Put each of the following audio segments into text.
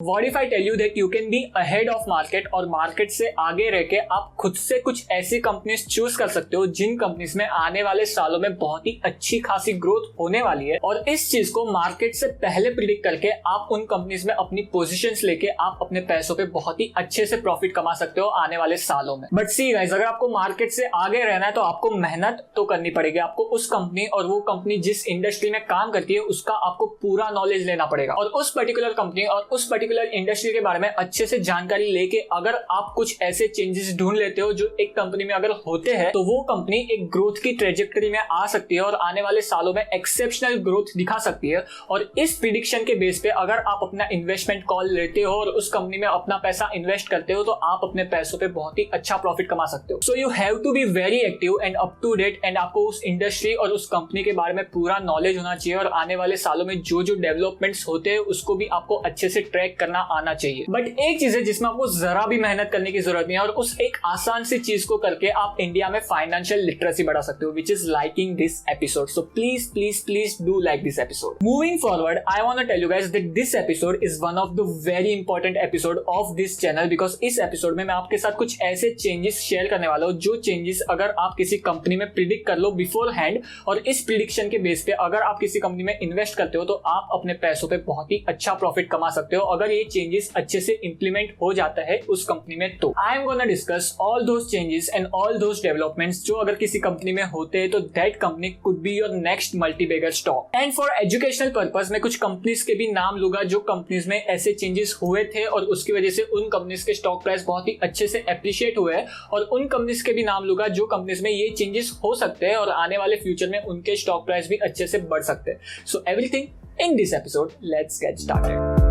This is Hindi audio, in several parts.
What if I tell you that you can be ahead of market और मार्केट से आगे रह के आप खुद से कुछ ऐसी कंपनीज चूज कर सकते हो जिन कंपनीज में आने वाले सालों में बहुत ही अच्छी खासी ग्रोथ होने वाली है, और इस चीज को मार्केट से पहले प्रिडिक्ट करके आप उन कंपनीज में अपनी पोजीशंस लेके आप अपने पैसों पे बहुत ही अच्छे से प्रॉफिट कमा सकते हो आने वाले सालों में। बट सी गाइस, अगर आपको मार्केट से आगे रहना है तो आपको मेहनत तो करनी पड़ेगी। आपको उस कंपनी और वो कंपनी जिस इंडस्ट्री में काम करती है उसका आपको पूरा नॉलेज लेना पड़ेगा, और उस पर्टिकुलर कंपनी और उस पर्टिकुलर इंडस्ट्री के बारे में अच्छे से जानकारी लेके अगर आप कुछ ऐसे चेंजेस ढूंढ लेते हो जो एक कंपनी में अगर होते हैं तो वो कंपनी एक ग्रोथ की ट्रेजेक्टरी में आ सकती है और आने वाले सालों में एक्सेप्शनल ग्रोथ दिखा सकती है। और इस प्रिडिक्शन के बेस पे अगर आप अपना इन्वेस्टमेंट कॉल लेते हो और उस कंपनी में अपना पैसा इन्वेस्ट करते हो तो आप अपने पैसों पे बहुत ही अच्छा प्रॉफिट कमा सकते हो। So you have to be very active and up to date, एंड आपको उस इंडस्ट्री और उस कंपनी के बारे में पूरा नॉलेज होना चाहिए, और आने वाले सालों में जो जो डेवलपमेंट्स होते हैं उसको भी आपको अच्छे से ट्रैक करना आना चाहिए। बट एक चीज है जिसमें आपको जरा भी मेहनत करने की जरूरत नहीं है, और उस एक आसान सी चीज को करके आप इंडिया में फाइनेंशियल लिटरेसी बढ़ा सकते हो, which is liking this episode. So please please please do like this episode. Moving forward, I want to tell you guys that this episode is one of the very important episode of this channel, because इस एपिसोड में मैं आपके साथ कुछ ऐसे चेंजेस शेयर करने वाला हूं जो चेंजेस अगर आप किसी कंपनी में प्रिडिक्ट कर लो बिफोर हैंड, और इस प्रिडिक्शन के बेस पे अगर आप किसी कंपनी में इन्वेस्ट करते हो तो आप अपने पैसों पे बहुत ही अच्छा प्रॉफिट कमा सकते हो अगर ये चेंजेस अच्छे से इंप्लीमेंट हो जाता है उस कंपनी में। तो I am gonna discuss all those changes and all those developments जो अगर किसी कंपनी में होते हैं तो that company could be your next multibagger stock. And for educational purpose मैं कुछ कंपनीज के भी नाम लूंगा जो कंपनीज में ऐसे चेंजेस हुए थे और उसकी वजह से उन कंपनीज के स्टॉक प्राइस बहुत ही अच्छे से एप्रिशिएट हुए हैं, और उन कंपनीज के भी नाम लूंगा जो कंपनीज में ये चेंजेस हो सकते हैं और आने वाले फ्यूचर में उनके स्टॉक प्राइस भी अच्छे से बढ़ सकते हैं। So everything in this episode, let's get started.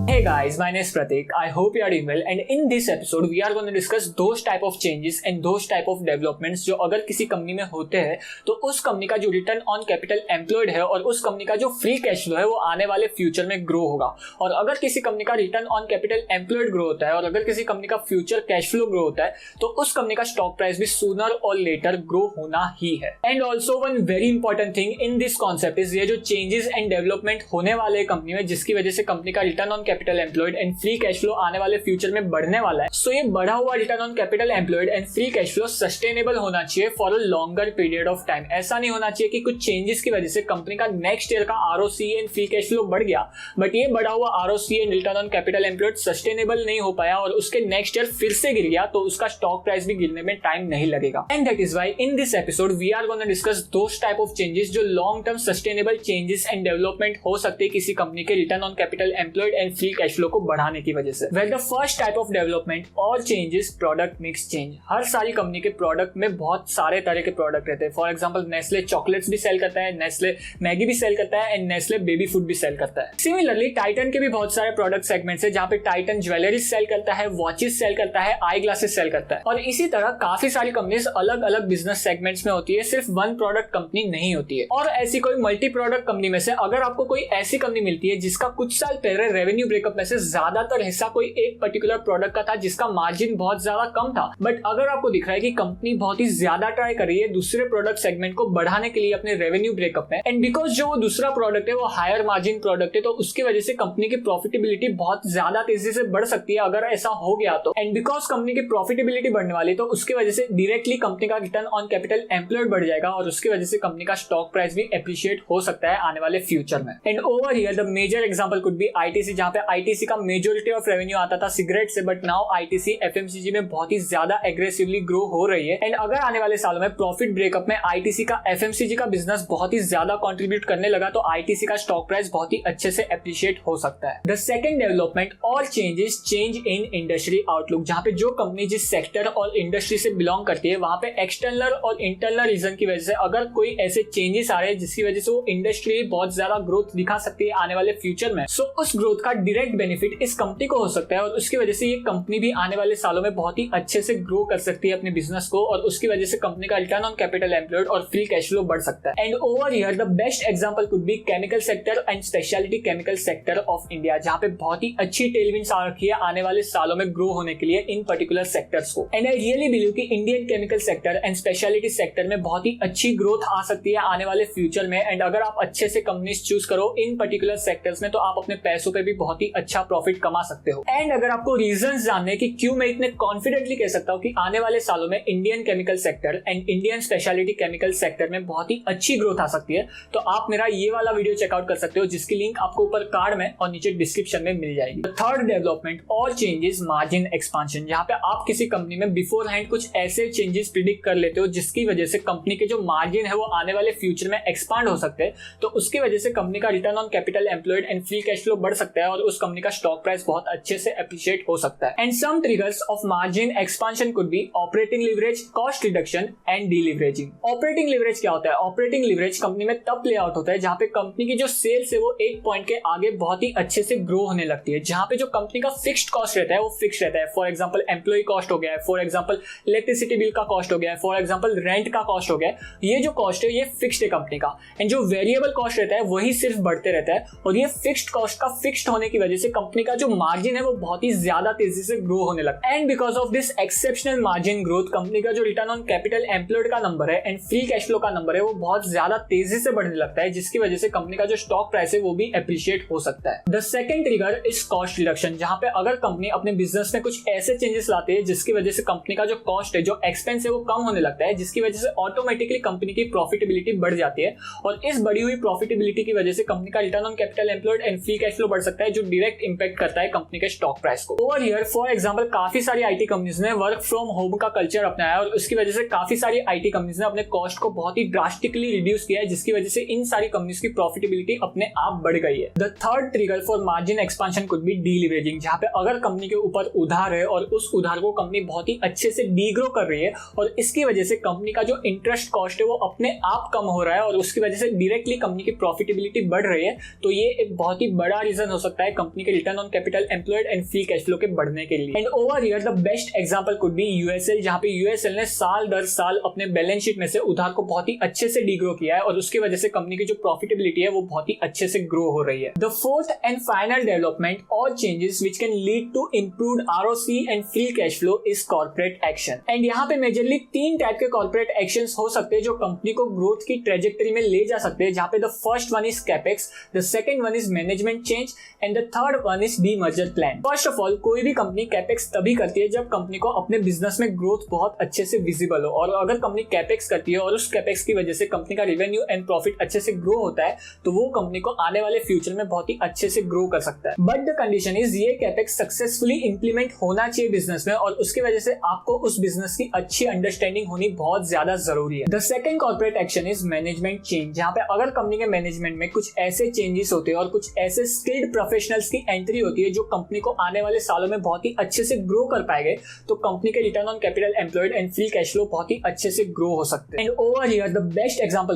Hey guys, my name is Pratik. I hope you are doing well, and in this episode we are going to discuss those type of changes and those type of developments जो अगर किसी कंपनी में होते हैं तो उस कंपनी का जो रिटर्न ऑन कैपिटल एम्प्लॉयड है और उस कंपनी का जो फ्री कैश फ्लो है वो आने वाले फ्यूचर में ग्रो होगा। और अगर किसी कंपनी का return on capital employed grow होता है और अगर किसी कंपनी का फ्यूचर कैश फ्लो ग्रो होता है तो उस कंपनी का स्टॉक प्राइस भी सूनर और लेटर ग्रो होना ही है। And also one very important thing in this concept is ये जो चेंजेस एंड डेवलपमेंट होने वाले कंपनी में जिसकी वजह से कंपनी का return on capital employed and free cash flow आने वाले फ्यूचर में बढ़ने वाला है। सो ये बढ़ा हुआ return on capital employed and free cash flow sustainable होना चाहिए for a longer period of time. ऐसा नहीं होना चाहिए कि कुछ चेंजेस की वजह से कंपनी का नेक्स्ट ईयर का ROC and free cash flow बढ़ गया बट ये बढ़ा हुआ ROC and return on capital employed sustainable नहीं हो पाया और उसके नेक्स्ट ईयर फिर से गिर गया तो उसका स्टॉक प्राइस भी गिरने में टाइम नहीं लगेगा। And that is why in this episode we are gonna discuss those type of changes जो long term sustainable changes and development हो सकते हैं किसी कंपनी के return on capital employed and free cash flow को बढ़ाने की वजह से। Well, the first type of development और change is product mix change। हर सारी कंपनी के प्रोडक्ट में बहुत सारे तरह के प्रोडक्ट रहते हैं। फॉर एग्जांपल नेस्ले चॉकलेट्स भी सेल करता है, नेस्ले मैगी भी सेल करता है एंड नेस्ले बेबी फूड भी सेल करता है। सिमिलरली टाइटन के भी बहुत सारे प्रोडक्ट सेगमेंट्स है जहाँ पे टाइटन ज्वेलरी सेल करता है, वॉचेस सेल करता है, आई ग्लासेस सेल करता है, और इसी तरह काफी सारी कंपनीज अलग अलग बिजनेस सेगमेंट्स में होती है, सिर्फ वन प्रोडक्ट कंपनी नहीं होती है। और ऐसी कोई मल्टी प्रोडक्ट कंपनी में से अगर आपको कोई ऐसी कंपनी मिलती है जिसका कुछ साल पहले रेवेन्यू ब्रेकअप में से ज्यादातर हिस्सा कोई एक पर्टिकुलर प्रोडक्ट का था जिसका मार्जिन बहुत ज्यादा कम था, बट अगर आपको दिख रहा है कि कंपनी बहुत ही ज्यादा ट्राई कर रही है दूसरे प्रोडक्ट सेगमेंट को बढ़ाने के लिए अपने रेवेन्यू ब्रेकअप में, एंड बिकॉज जो वो दूसरा प्रोडक्ट है वो हायर मार्जिन प्रोडक्ट है तो उसकी वजह से कंपनी की प्रॉफिटेबिलिटी बहुत ज्यादा तेजी से बढ़ सकती है अगर ऐसा हो गया तो। एंड बिकॉज कंपनी की प्रॉफिटेबिलिटी बढ़ने वाली तो उसकी वजह से डायरेक्टली कंपनी का रिटर्न ऑन कैपिटल एम्प्लॉयड बढ़ जाएगा और उसकी वजह से कंपनी का स्टॉक प्राइस भी एप्रिशिएट हो सकता है आने वाले फ्यूचर में। And over here the major example could be ITC, जहां पे आईटीसी का मेजॉरिटी ऑफ रेवेन्यू आता था सिगरेट से, बट नाउ आईटीसी एफएमसीजी में बहुत ही ज्यादा एग्रेसिवली ग्रो हो रही है। एंड अगर आने वाले सालों में प्रॉफिट ब्रेकअप में आईटीसी का एफएमसीजी का बिजनेस बहुत ही ज्यादा कंट्रीब्यूट करने लगा तो आईटीसी का स्टॉक प्राइस बहुत ही अच्छे से एप्रिशिएट हो सकता है। द सेकंड डेवलपमेंट और changes change in industry outlook, जहां पे जो कंपनी जिस सेक्टर और इंडस्ट्री से बिलोंग करती है वहां पे एक्सटर्नल और इंटरनल रीजन की वजह से अगर कोई ऐसे चेंजेस आ रहे हैं जिसकी वजह से वो इंडस्ट्री बहुत ज्यादा ग्रोथ दिखा सकती है आने वाले फ्यूचर में, सो उस ग्रोथ का डायरेक्ट इनडायरेक्ट बेनिफिट इस कंपनी को हो सकता है और उसकी वजह से ये कंपनी भी आने वाले सालों में बहुत ही अच्छे से ग्रो कर सकती है अपने बिजनेस को और उसकी वजह से कंपनी का रिटर्न ऑन कैपिटल एम्प्लॉयड और फ्री कैश फ्लो बढ़ सकता है। And over here the best example could B chemical sector and speciality chemical sector of India, जहां पे बहुत ही अच्छी टेलविंड्स आ रखी है आने वाले सालों में ग्रो होने के लिए इन पर्टिकुलर सेक्टर्स को। एंड आई रियली बिलीव कि Indian chemical sector and speciality sector में बहुत ही अच्छी ग्रोथ आ सकती है आने वाले फ्यूचर में। एंड अगर आप अच्छे से कंपनीज चूज करो इन पर्टिकुलर सेक्टर्स में तो आप अपने पैसों पे भी बहुत ही अच्छा प्रॉफिट कमा सकते हो। एंड अगर आपको रीजंस जानने कि क्यों मैं इतने कॉन्फिडेंटली कह सकता हूं कि आने वाले सालों में Indian chemical sector and Indian speciality chemical sector में बहुत ही अच्छी ग्रोथ आ सकती है, तो आप मेरा ये वाला वीडियो चेकआउट कर सकते हो जिसकी लिंक आपको ऊपर कार्ड में और नीचे डिस्क्रिप्शन में मिल जाएगी। थर्ड डेवलपमेंट और चेंजेस मार्जिन एक्सपांशन, जहां पे आप किसी कंपनी में बिफोर हैंड कुछ ऐसे चेंजेस प्रिडिक्ट कर लेते हो जिसकी वजह से कंपनी के जो मार्जिन है वो आने वाले फ्यूचर में एक्सपांड हो सकते हैं, तो उसकी वजह से कंपनी का return on capital employed and free cash flow बढ़ सकता है और उस कंपनी का स्टॉक प्राइस बहुत अच्छे से अप्रिशिएट हो सकता है। And some triggers of margin expansion could be operating leverage, cost reduction and deleveraging. Operating leverage क्या होता है? ऑपरेटिंग लिवरेज कंपनी में तब प्ले आउट होता है जहां पे कंपनी की जो सेल्स है वो एक पॉइंट के आगे बहुत ही अच्छे से ग्रो होने लगती है, जहां पे जो कंपनी का फिक्स्ड कॉस्ट रहता है वो फिक्स रहता है। फॉर एग्जांपल एम्प्लॉय कॉस्ट हो गया है, फॉर एग्जांपल इलेक्ट्रिसिटी बिल का कॉस्ट हो गया है, फॉर एग्जांपल रेंट का कॉस्ट हो गया है। ये जो कॉस्ट है ये फिक्स्ड है कंपनी का, एंड जो वेरिएबल कॉस्ट रहता है वही सिर्फ बढ़ते रहता है। और ये फिक्स्ड कॉस्ट का फिक्स्ड होने की वजह से कंपनी का जो मार्जिन है वो बहुत ही ज्यादा तेजी से ग्रो होने लगता है। And because of this exceptional margin growth company का जो रिटर्न ऑन कैपिटल एम्प्लॉयड का नंबर है एंड फ्री कैश फ्लो का नंबर है वो बहुत ज्यादा तेजी से बढ़ने लगता है, जिसकी वजह से कंपनी का जो स्टॉक प्राइस है वो भी अप्रिशिएट हो सकता है। The second trigger is cost reduction, जहां पे अगर कंपनी अपने बिजनेस में कुछ ऐसे चेंजेस लाती है जिसकी वजह से कंपनी का जो कॉस्ट है, जो एक्सपेंस है वो कम होने लगता है, जिसकी वजह से ऑटोमेटिकली कंपनी की प्रॉफिटेबिलिटी बढ़ जाती है और इस बढ़ी हुई प्रॉफिटेबिलिटी की वजह से कंपनी का return on capital employed and free cash flow बढ़ सकता है, जो डायरेक्ट इंपैक्ट करता है कंपनी के स्टॉक प्राइस को। ओवर हियर फॉर एग्जांपल काफी सारी आईटी कंपनीज ने वर्क फ्रॉम होम का कल्चर अपनाया और उसकी वजह से काफी सारी आईटी कंपनीज ने अपने कॉस्ट को बहुत ही ड्रास्टिकली रिड्यूस किया है, जिसकी वजह से इन सारी कंपनीज की प्रॉफिटेबिलिटी अपने आप बढ़ गई है। The third trigger for margin expansion could be deleveraging, जहां पे अगर कंपनी के ऊपर उधार है और उस उधार को कंपनी बहुत ही अच्छे से डीग्रो कर रही है और इसकी वजह से कंपनी का जो इंटरेस्ट कॉस्ट है वो अपने आप कम हो रहा है और उसकी वजह से डायरेक्टली कंपनी की प्रॉफिटेबिलिटी बढ़ रही है, तो ये एक बहुत ही बड़ा रीजन हो सकता है कंपनी के return on capital employed and free cash flow के बढ़ने के लिए। And over here the best example could B USL, जहां पे यूएसएल ने साल दर साल अपने बैलेंस शीट में से उधार को बहुत ही अच्छे से डीग्रो किया है और उसकी वजह से कंपनी की जो प्रॉफिटेबिलिटी है वो बहुत ही अच्छे से ग्रो हो रही है। The fourth and final development और changes which can lead to improved ROC and free cash flow is corporate action. And यहाँ पे मेजरली तीन टाइप के कॉर्पोरेट एक्शंस हो सकते हैं जो कंपनी को ग्रोथ की ट्रेजेक्टरी में ले जा सकते हैं, जहां पे the first one is capex, the second one is management change and the third one is demerger plan. First of all कोई भी कंपनी कैपेक्स तभी करती है जब कंपनी को अपने बिजनेस में ग्रोथ बहुत अच्छे से विजिबल हो, और अगर कंपनी कैपेक्स करती है और उस कैपेक्स की वजह से कंपनी का रेवेन्यू एंड प्रॉफिट अच्छे से ग्रो होता है तो वो कंपनी को आने वाले फ्यूचर में बहुत ही अच्छे से ग्रो कर सकता है। बट द कंडीशन इज ये कैपेक्स सक्सेसफुली इंप्लीमेंट होना चाहिए बिजनेस में और उसकी वजह से आपको उस बिजनेस की अच्छी अंडरस्टैंडिंग होनी बहुत ज्यादा जरूरी है। The second corporate action is management change, जहां पे अगर कंपनी के मैनेजमेंट में कुछ ऐसे चेंजेस होते हैं और कुछ ऐसे स्किल्ड प्रोफेशनल्स की एंट्री होती है जो कंपनी को आने वाले सालों में बहुत ही अच्छे से ग्रो कर पाएंगे, तो कंपनी के return on capital employed and free cash flow बहुत ही अच्छे से ग्रो हो सकते हैं। And over here the best example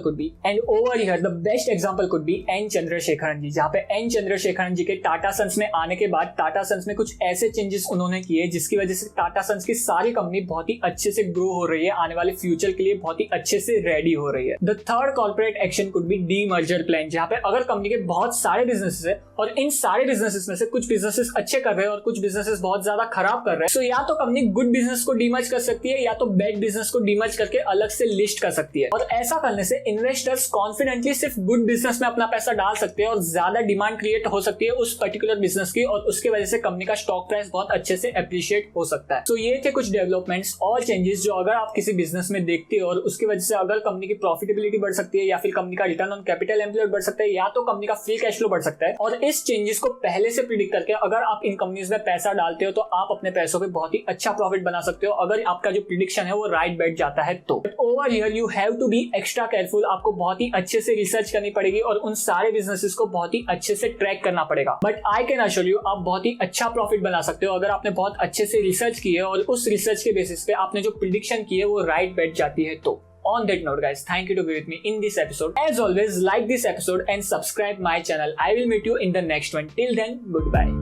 could be N Chandrasekaran ji, जहां पे एन चंद्रशेखरन जी के टाटा सन्स में आने के बाद टाटा सन्स में कुछ ऐसे चेंजेस उन्होंने किए जिसकी वजह से टाटा सन्स की सारी कंपनी बहुत ही अच्छे से ग्रो हो रही है, आने वाले फ्यूचर के लिए बहुत ही अच्छे से रेडी हो रही है। The third corporate action could be demerger plan, जहां पे अगर कंपनी के बहुत सारे बिजनेसेस है और इन सारे बिजनेसेस में से कुछ बिजनेसेस अच्छे कर रहे हैं और कुछ बिजनेसेस बहुत ज्यादा खराब कर रहे हैं, तो या तो कंपनी गुड बिजनेस को डीमर्ज कर सकती है या तो बैड बिजनेस को डीमर्ज करके अलग से लिस्ट कर सकती है। और ऐसा करने से इन्वेस्टर्स कॉन्फिडेंटली सिर्फ गुड बिजनेस में अपना पैसा डाल सकते हैं और ज्यादा डिमांड क्रिएट हो सकती है उस पर्टिकुलर बिजनेस की और उसकी वजह से कंपनी का स्टॉक प्राइस बहुत अच्छे से अप्रिशिएट हो सकता है। तो ये थे कुछ डेवलपमेंट्स और चेंजेस जो अगर आप किसी बिजनेस में देखते हो और उसकी वजह से अगर कंपनी की प्रॉफिटेबिलिटी बढ़ सकती है या फिर कंपनी का रिटर्न ऑन कैपिटल एम्प्लॉयड बढ़ सकता है या तो कंपनी का फ्री कैश फ्लो बढ़ सकता है। और इस चेंजेस को पहले से प्रिडिक्ट करके अगर आप इन कंपनीज में पैसा डालते हो तो आप अपने पैसों पे बहुत ही अच्छा प्रॉफिट बना सकते हो, अगर आपका जो प्रिडिक्शन है वो राइट बैठ जाता है तो। Over here you have to be extra careful, आपको बहुत ही अच्छे से रिसर्च करनी पड़ेगी और उन सारे बिजनेसेस को बहुत ही अच्छे से ट्रैक करना पड़ेगा। But I can assure you आप बहुत ही अच्छा प्रॉफिट बना सकते हो अगर आपने बहुत अच्छे से रिसर्च की है और उस रिसर्च के बेसिस पे आपने जो प्रिडिक्शन की है वो राइट बैठ जाती है तो। On that note guys, thank you to be with me in this episode. As always, like this episode and subscribe my channel. I will meet you in the next one. Till then, goodbye.